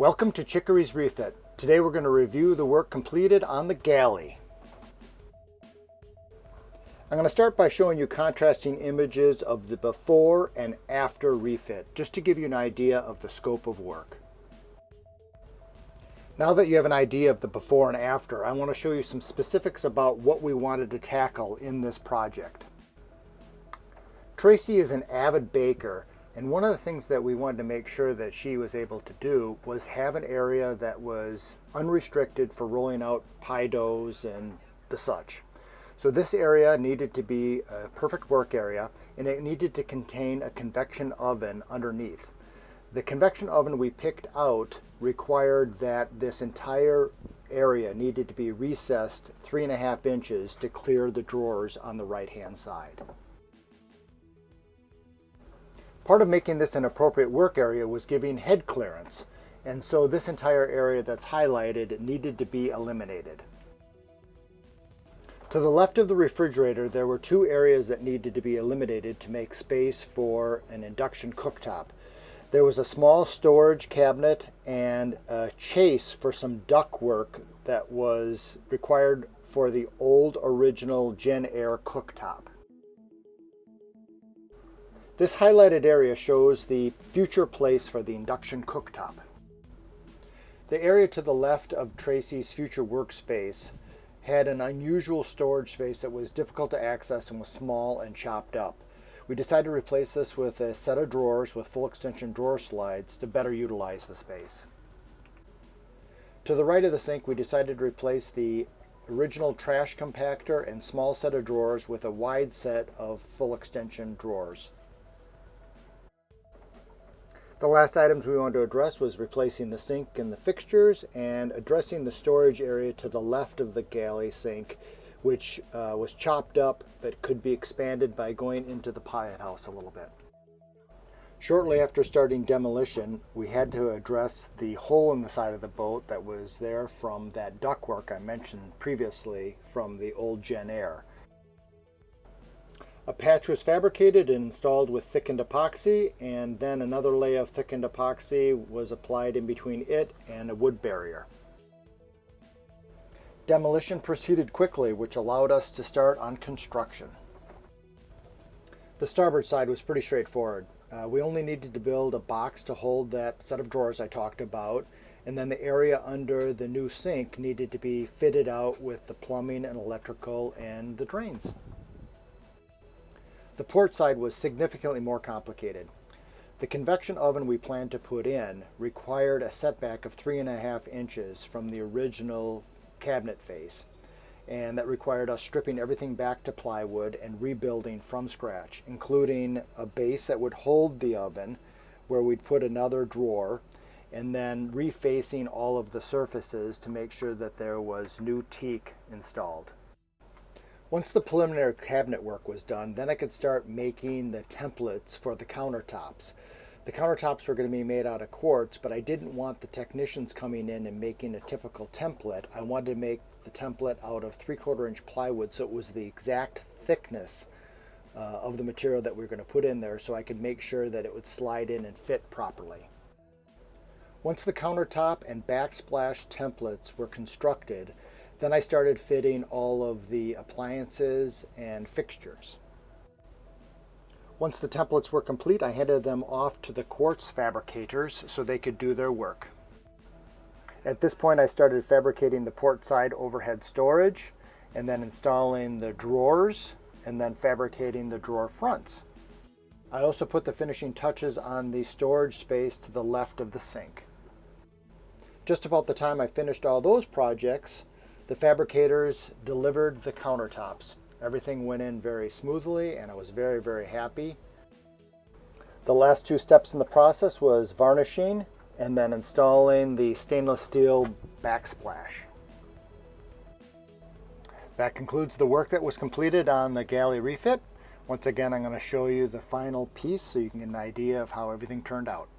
Welcome to Chicory's Refit. Today we're going to review the work completed on the Galley. I'm going to start by showing you contrasting images of the before and after refit, just to give you an idea of the scope of work. Now that you have an idea of the before and after, I want to show you some specifics about what we wanted to tackle in this project. Tracy is an avid baker, and one of the things that we wanted to make sure that she was able to do was have an area that was unrestricted for rolling out pie doughs and the such. So this area needed to be a perfect work area, and it needed to contain a convection oven underneath. The convection oven we picked out required that this entire area needed to be recessed 3.5 inches to clear the drawers on the right hand side. Part of making this an appropriate work area was giving head clearance, and so this entire area that's highlighted needed to be eliminated. To the left of the refrigerator, there were 2 areas that needed to be eliminated to make space for an induction cooktop. There was a small storage cabinet and a chase for some ductwork that was required for the old original Gen Air cooktop. This highlighted area shows the future place for the induction cooktop. The area to the left of Tracy's future workspace had an unusual storage space that was difficult to access and was small and chopped up. We decided to replace this with a set of drawers with full extension drawer slides to better utilize the space. To the right of the sink, we decided to replace the original trash compactor and small set of drawers with a wide set of full extension drawers. The last items we wanted to address was replacing the sink and the fixtures and addressing the storage area to the left of the galley sink, which was chopped up but could be expanded by going into the pilot house a little bit. Shortly after starting demolition, we had to address the hole in the side of the boat that was there from that ductwork I mentioned previously from the old Gen Air. A patch was fabricated and installed with thickened epoxy, and then another layer of thickened epoxy was applied in between it and a wood barrier. Demolition proceeded quickly, which allowed us to start on construction. The starboard side was pretty straightforward. We only needed to build a box to hold that set of drawers I talked about, and then the area under the new sink needed to be fitted out with the plumbing and electrical and the drains. The port side was significantly more complicated. The convection oven we planned to put in required a setback of 3.5 inches from the original cabinet face, and that required us stripping everything back to plywood and rebuilding from scratch, including a base that would hold the oven where we'd put another drawer, and then refacing all of the surfaces to make sure that there was new teak installed. Once the preliminary cabinet work was done, then I could start making the templates for the countertops. The countertops were going to be made out of quartz, but I didn't want the technicians coming in and making a typical template. I wanted to make the template out of 3/4 inch plywood, so it was the exact thickness of the material that we were going to put in there, so I could make sure that it would slide in and fit properly. Once the countertop and backsplash templates were constructed, then I started fitting all of the appliances and fixtures. Once the templates were complete, I handed them off to the quartz fabricators so they could do their work. At this point, I started fabricating the port side overhead storage, and then installing the drawers, and then fabricating the drawer fronts. I also put the finishing touches on the storage space to the left of the sink. Just about the time I finished all those projects, the fabricators delivered the countertops. Everything went in very smoothly, and I was very, very happy. The last 2 steps in the process was varnishing and then installing the stainless steel backsplash. That concludes the work that was completed on the Galley refit. Once again, I'm going to show you the final piece so you can get an idea of how everything turned out.